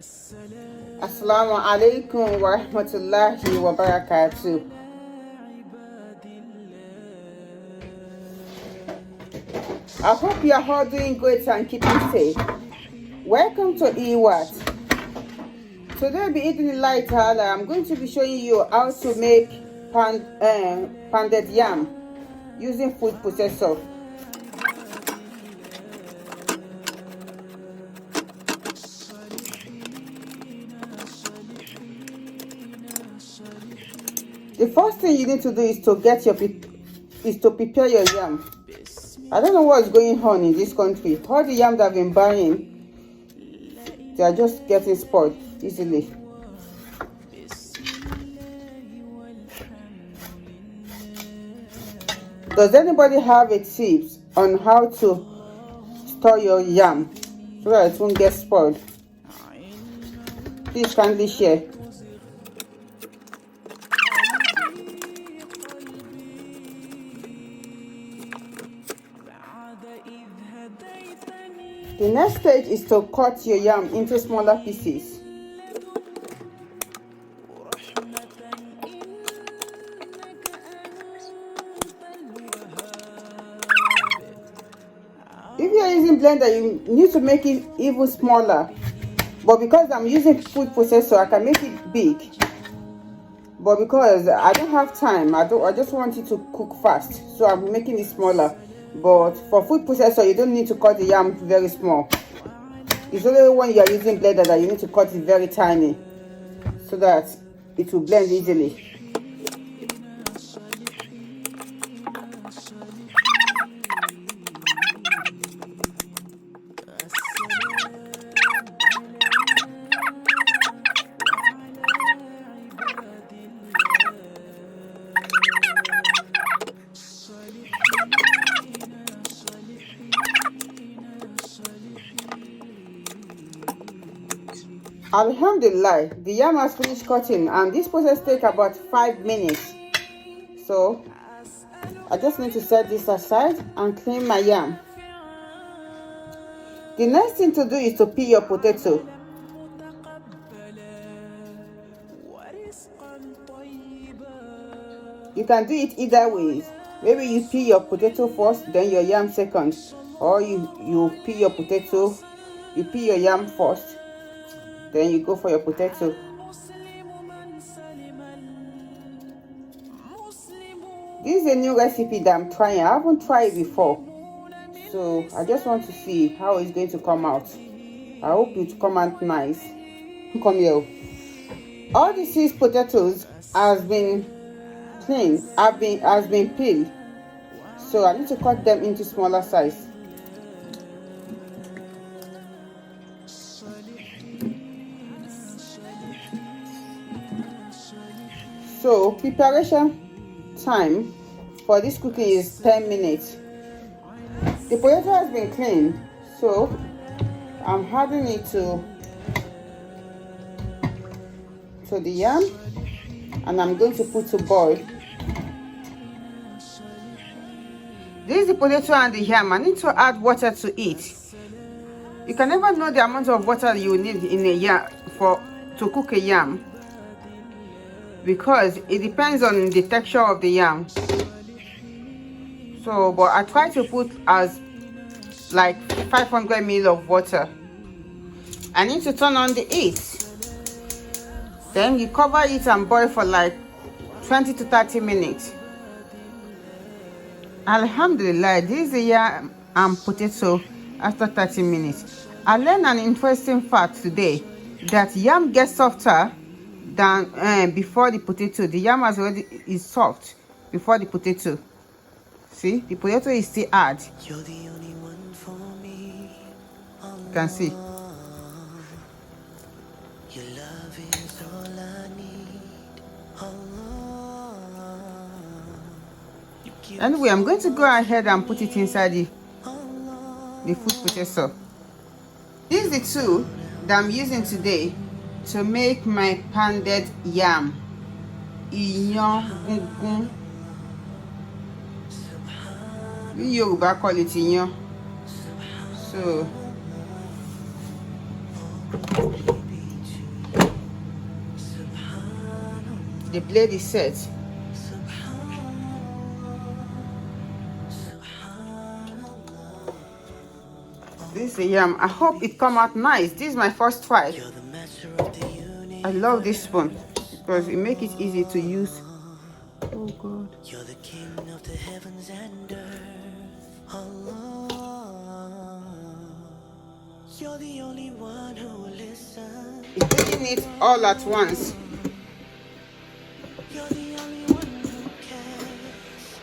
Assalamu alaikum wa rahmatullahi wa barakatuh. I hope you are all doing great and keeping safe. Welcome to Iwat. Today, be eating the light. I'm going to be showing you how to make pounded yam using food processor. The first thing you need to do is to prepare your yam. I don't know what's going on in this country. All the yams that I've been buying, they are just getting spoiled easily. Does anybody have a tips on how to store your yam so that it won't get spoiled? Please kindly share. The next stage is to cut your yam into smaller pieces. If you are using blender, you need to make it even smaller. But because I'm using food processor, I can make it big. But because I don't have time, I just want it to cook fast, so I'm making it smaller. But for food processor, you don't need to cut the yam very small. It's only when you are using blender that you need to cut it very tiny so that it will blend easily. Alhamdulillah, the yam has finished cutting, and this process takes about 5 minutes. So I just need to set this aside and clean my yam. The next thing to do is to peel your potato. You can do it either ways. Maybe you peel your potato first, then your yam second, or you peel your potato, you peel your yam first, then you go for your potato. This is a new recipe that I'm trying. I haven't tried it before, so I just want to see how it's going to come out. I hope it come out nice. Come here. All the 6 potatoes has been cleaned, has been peeled, so I need to cut them into smaller size. So preparation time for this cooking is 10 minutes. The potato has been cleaned, so I'm adding it to the yam, and I'm going to put to boil. This is the potato and the yam. I need to add water to it. You can never know the amount of water you need in a yam to cook a yam, because it depends on the texture of the yam. So, but I try to put as like 500 ml of water. I need to turn on the heat. Then you cover it and boil for like 20 to 30 minutes. Alhamdulillah, this is the yam and potato after 30 minutes. I learned an interesting fact today, that yam gets softer than before the potato. The yam is soft before the potato. See, the potato is still hard. You're the only one for me. You can see. Your love is all I need. Anyway, I'm going to go ahead and put it inside the food processor. This is the tool that I'm using today to make my pounded yam. Iyan. We Yoruba call it iyan. So The blade is set. This is a yam. I hope it come out nice. This is my first try. I love this spoon because it makes it easy to use. Oh God. You're the king of the heavens and earth. You're the only one who will listen. It's doing it all at once. You're the only one who cares.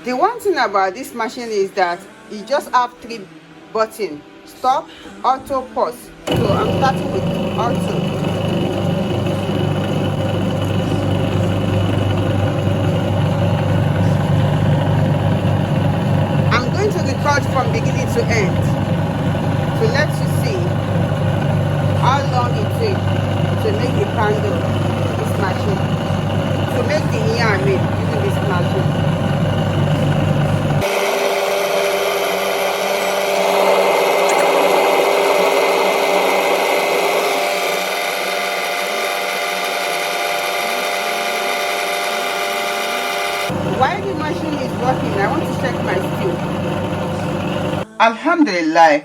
The one thing about this machine is that it just have 3 buttons: stop, auto, pause. So I'm starting with auto. I'm going to record from beginning to end to let you see how long it takes to make the candle this machine, to make the yam using this machine. While the machine is working, I want to check my stew. Alhamdulillah,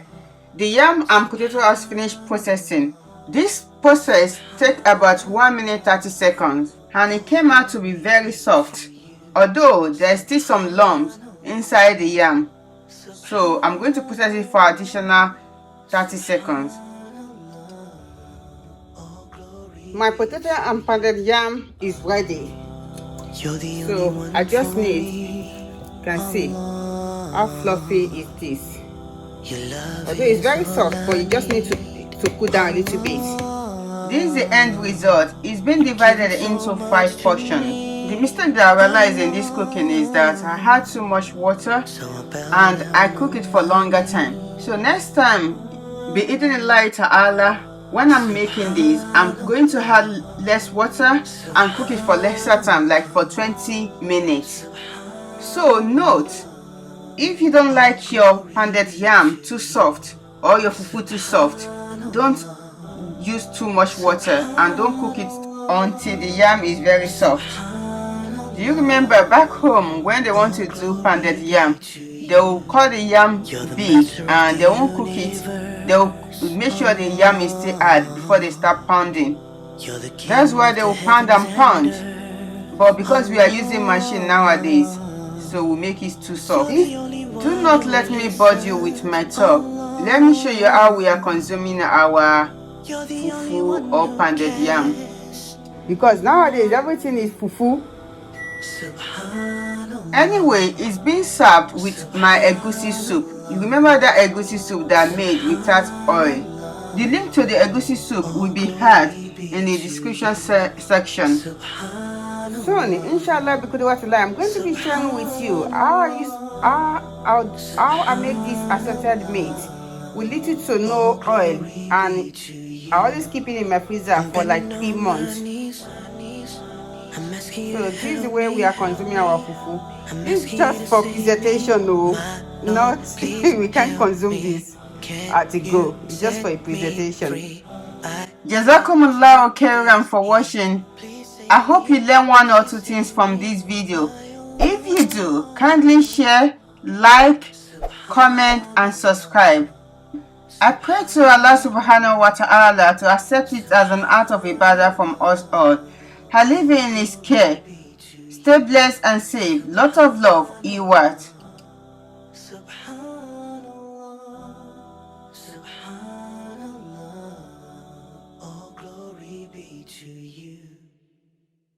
the yam and potato has finished processing. This process takes about 1 minute 30 seconds and it came out to be very soft, although there's still some lumps inside the yam. So I'm going to process it for additional 30 seconds. My potato and pounded yam is ready. So I just need, you can see how fluffy is this. Although it's very soft, but you just need to cool down a little bit. This is the end result. It's been divided into 5 portions. The mistake that I realized in this cooking is that I had too much water and I cook it for longer time. So next time, be eating it lighter Allah. When I'm making this, I'm going to add less water and cook it for lesser time, like for 20 minutes. So note, if you don't like your pounded yam too soft or your fufu too soft, don't use too much water and don't cook it until the yam is very soft. Do you remember back home when they want to do pounded yam, they will cut the yam big and they won't cook it. They will make sure the yam is still hard before they start pounding. That's why they will pound and pound. But because we are using machine nowadays, so we make it too soft. Do not let me bother you with my talk. Let me show you how we are consuming our fufu or pounded yam. Because nowadays everything is fufu. Anyway, it's being served with my egusi soup. You remember that egusi soup that I made without oil? The link to the egusi soup will be had in the description section. Soon, inshallah, because I'm going to be sharing with you how I make this assorted meat with little to no oil, and I always keep it in my freezer for like 3 months. So this is the way we are consuming our fufu. This is just for presentation, no, not we can't consume this at a go. It's just for a presentation. Jazakumullahu khairan for watching. I hope you learn 1 or 2 things from this video. If you do, kindly share, like, comment and subscribe. I pray to Allah subhanahu wa ta'ala to accept it as an act of ibadah from us all. I leave you in His care. Stay blessed and safe. Lot of love, Iwat.